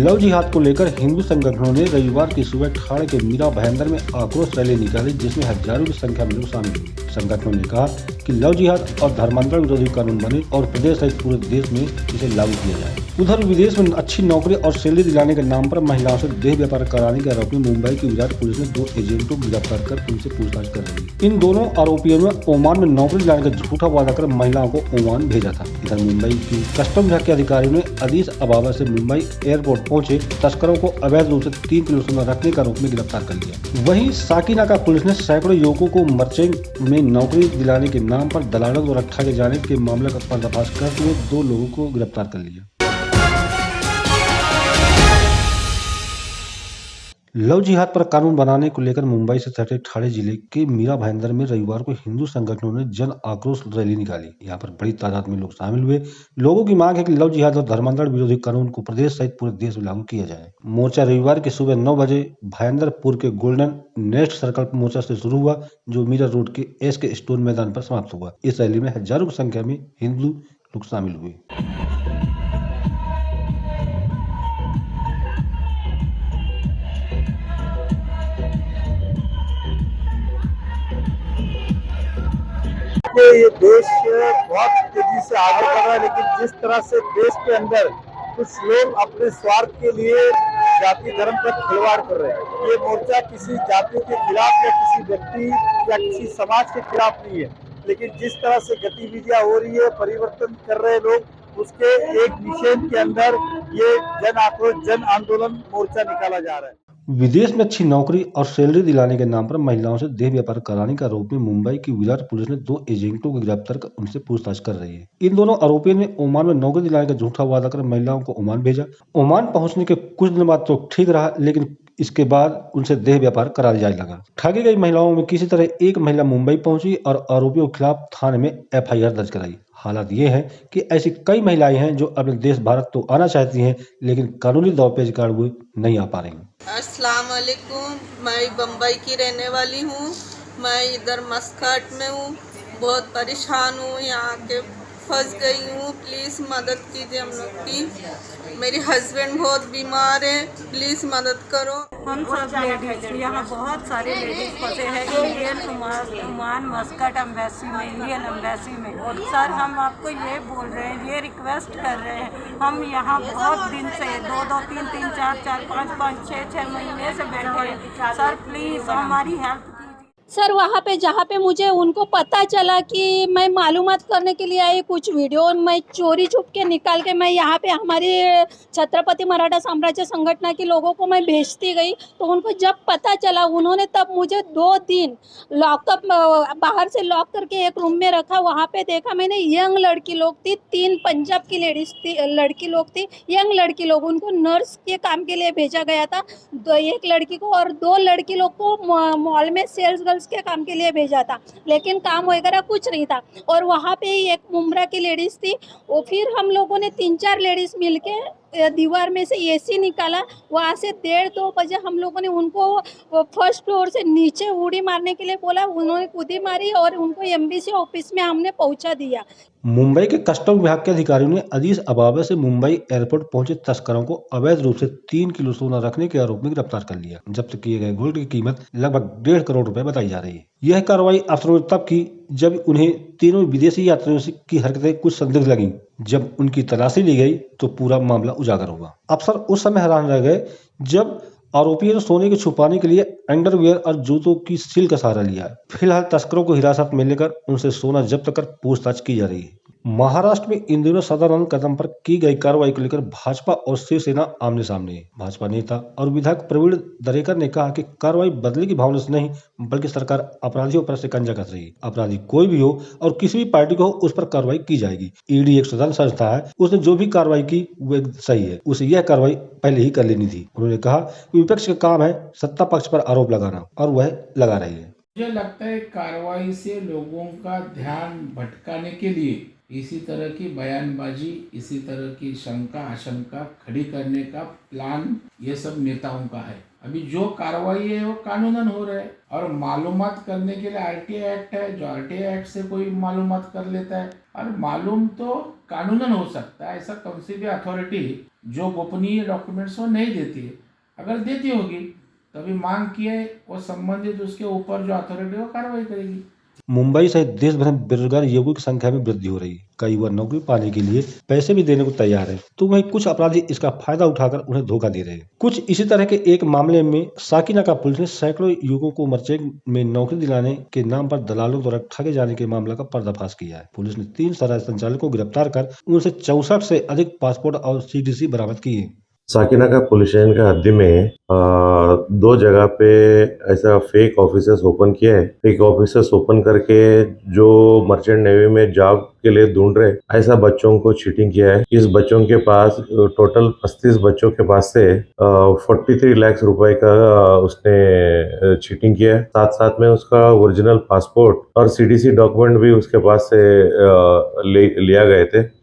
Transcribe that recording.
Love जिहाद को लेकर हिंदू संगठनों ने रविवार की सुबह ठाणे के मीरा भाईंदर में आक्रोश रैली निकाली, जिसमें हजारों की संख्या में लोग शामिल हुए। संगठनों ने कहा कि लव जिहाद और धर्मांतरण विरोधी कानून बने और प्रदेश सहित पूरे देश में इसे लागू किया जाए। उधर विदेश में अच्छी नौकरी और सैलरी दिलाने के नाम पर महिलाओं से देह व्यापार कराने के आरोप में मुंबई की गुजरात पुलिस ने 2 एजेंटों को गिरफ्तार कर उनसे पूछताछ कर रही है। इन दोनों आरोपियों ने ओमान में नौकरी दिलाने का झूठा वादा कर महिलाओं को ओमान भेजा था। इधर मुंबई की कस्टम विभाग के अधिकारियों ने अदीस अबाबा से मुंबई एयरपोर्ट पहुंचे तस्करों को अवैध रूप से 3 किलो सोना रखने का आरोप में गिरफ्तार कर लिया। वहीं साकीनाका पुलिस ने सैकड़ों युवकों को मर्चेंट में नौकरी दिलाने के नाम पर दलालों द्वारा ठगे जाने के मामले का पर्दाफाश करते हुए 2 लोगों को गिरफ्तार कर लिया। लव जिहाद पर कानून बनाने को लेकर मुंबई से सटे ठाणे जिले के मीरा भाईंदर में रविवार को हिंदू संगठनों ने जन आक्रोश रैली निकाली। यहाँ पर बड़ी तादाद में लोग शामिल हुए। लोगों की मांग है कि लव जिहाद और धर्मांतरण विरोधी कानून को प्रदेश सहित पूरे देश में लागू किया जाए। मोर्चा रविवार की सुबह 9 बजे भाईंदरपुर के गोल्डन नेस्ट सर्कल मोर्चा से शुरू हुआ, जो मीरा रोड के एस के स्टोन मैदान पर समाप्त हुआ। इस रैली में हजारों की संख्या में हिंदू लोग शामिल हुए। ये देश बहुत तेजी से आगे बढ़ रहा है, लेकिन जिस तरह से देश के अंदर कुछ लोग अपने स्वार्थ के लिए जाति धर्म पर खिलवाड़ कर रहे हैं। ये मोर्चा किसी जाति के खिलाफ या किसी व्यक्ति या किसी समाज के खिलाफ नहीं है, लेकिन जिस तरह से गतिविधियां हो रही है, परिवर्तन कर रहे लोग, उसके एक निषेध के अंदर ये जन आक्रोश जन आंदोलन मोर्चा निकाला जा रहा है। विदेश में अच्छी नौकरी और सैलरी दिलाने के नाम पर महिलाओं से देह व्यापार कराने के आरोप में मुंबई की गुजरात पुलिस ने 2 एजेंटों को गिरफ्तार कर उनसे पूछताछ कर रही है। इन दोनों आरोपियों ने ओमान में नौकरी दिलाने का झूठा वादा कर महिलाओं को ओमान भेजा। ओमान पहुंचने के कुछ दिन बाद तो ठीक रहा, लेकिन इसके बाद उनसे देह व्यापार करा जाने लगा। ठगी गई महिलाओं में किसी तरह एक महिला मुंबई पहुंची और आरोपियों के खिलाफ थाने में FIR दर्ज कराई। हालात ये है कि ऐसी कई महिलाएं हैं जो अपने देश भारत तो आना चाहती हैं, लेकिन कानूनी दांवपेच के कारण वो नहीं आ पा रही। अस्सलाम वालेकुम, मैं बम्बई की रहने वाली हूँ। मैं इधर मस्कट में हूँ, बहुत परेशान हूँ, यहाँ के फंस गई हूँ। प्लीज़ मदद कीजिए हम लोग की। मेरे हस्बैंड बहुत बीमार है, प्लीज़ मदद करो। हम सब लेडीज यहाँ बहुत सारे लेडीज फंसे हैं इंडियन ओमान मस्कट एम्बेसी में, इंडियन एम्बेसी में। सर हम आपको ये बोल रहे हैं, ये रिक्वेस्ट कर रहे हैं, हम यहाँ बहुत दिन से 2-2, 3-3, 4-4, 5-5, 6-6 महीने से बैठे हैं। सर प्लीज़ हमारी हेल्प। सर वहाँ पे जहाँ पे मुझे उनको पता चला कि मैं मालूमात करने के लिए आई, कुछ वीडियो मैं चोरी छुप के निकाल के मैं यहाँ पे हमारी छत्रपति मराठा साम्राज्य संगठन के लोगों को मैं भेजती गई। तो उनको जब पता चला, उन्होंने तब मुझे 2 दिन लॉकअप बाहर से लॉक करके एक रूम में रखा। वहाँ पे देखा मैंने यंग लड़की लोग थी, 3 पंजाब की लेडीज थी, लड़की लोग थी, यंग लड़की लोग। उनको नर्स के काम के लिए भेजा गया था, 1 लड़की को, और 2 लड़की लोग को मॉल में सेल्स गर्ल्स के काम के लिए भेजा था, लेकिन काम वगैरह कुछ नहीं था। और वहाँ पे ही एक मुमरा की लेडीज थी। वो फिर हम लोगों ने 3-4 लेडीज मिलके दीवार में से एसी निकाला। वहाँ से 1:30-2 बजे हम लोगों ने उनको फर्स्ट फ्लोर से नीचे उड़ी मारने के लिए बोला, उन्होंने कूदी मारी और उनको MBC ऑफिस में हमने पहुँचा दिया। मुंबई के कस्टम विभाग के अधिकारियों ने अदीस अबाबा से मुंबई एयरपोर्ट पहुंचे तस्करों को अवैध रूप से 3 किलो सोना रखने के आरोप में गिरफ्तार कर लिया। जब्त किए गए गोल्ड की कीमत लगभग 1.5 करोड़ रुपए बताई जा रही है। यह कार्रवाई अफसरों ने तब की जब उन्हें तीनों विदेशी यात्रियों की हरकतें कुछ संदिग्ध लगी। जब उनकी तलाशी ली गई तो पूरा मामला उजागर हुआ। अफसर उस समय हैरान रह गए जब आरोपियों ने सोने को छुपाने के लिए अंडरवियर और जूतों की सील का सहारा लिया है। फिलहाल तस्करों को हिरासत में लेकर उनसे सोना जब्त कर पूछताछ की जा रही है। महाराष्ट्र में इन दिनों सदानंद कदम पर की गई कार्रवाई को लेकर भाजपा और शिवसेना आमने सामने है। भाजपा नेता और विधायक प्रवीण दरेकर ने कहा कि कार्रवाई बदले की भावना से नहीं, बल्कि सरकार अपराधियों पर शिकंजा कस रही है। अपराधी कोई भी हो और किसी भी पार्टी को हो, उस पर कार्रवाई की जाएगी। ईडी एक स्वतंत्र संस्था है, उसने जो भी कार्रवाई की वो सही है, उसे यह कार्रवाई पहले ही कर लेनी थी। उन्होंने कहा कि विपक्ष का काम है सत्ता पक्ष पर आरोप लगाना, और वह लगा रही है। मुझे लगता है कार्रवाई से लोगों का ध्यान भटकाने के लिए इसी तरह की बयानबाजी, इसी तरह की शंका आशंका खड़ी करने का प्लान ये सब नेताओं का है। अभी जो कार्रवाई है वो कानूनन हो रहा है, और मालूमात करने के लिए RTI एक्ट है, जो RTI एक्ट से कोई मालूमात कर लेता है, और मालूम तो कानूनन हो सकता है। ऐसा कौन सी भी अथॉरिटी जो गोपनीय डॉक्यूमेंट्स वो नहीं देती है। अगर देती होगी तो अभी मांग की है, वो संबंधित उसके ऊपर जो अथॉरिटी है वो कार्रवाई करेगी। मुंबई सहित देश भर में बेरोजगार युवकों की संख्या में वृद्धि हो रही है। कई युवा नौकरी पाने के लिए पैसे भी देने को तैयार है, तो वहीं कुछ अपराधी इसका फायदा उठाकर उन्हें धोखा दे रहे हैं। कुछ इसी तरह के एक मामले में साकिना का पुलिस ने सैकड़ों युवकों को मर्चेंट में नौकरी दिलाने के नाम पर दलालों द्वारा ठगे जाने के मामला का पर्दाफाश किया है। पुलिस ने 3 सराय संचालकों को गिरफ्तार कर उनसे 64 से अधिक पासपोर्ट और सीडीसी बरामद किए। साकिना का पुलिस स्टेशन का हद्दी में 2 जगह पे ऐसा फेक ऑफिसेस ओपन किया है। फेक ऑफिसेस ओपन करके जो मर्चेंट नेवी में जॉब के लिए ढूंढ रहे ऐसा बच्चों को चीटिंग किया है। इस बच्चों के पास टोटल 35 बच्चों के पास से 43 लाख रुपए का उसने चीटिंग किया है। साथ साथ में उसका ओरिजिनल पासपोर्ट और सीडीसी डॉक्यूमेंट भी उसके पास से लिया गए थे।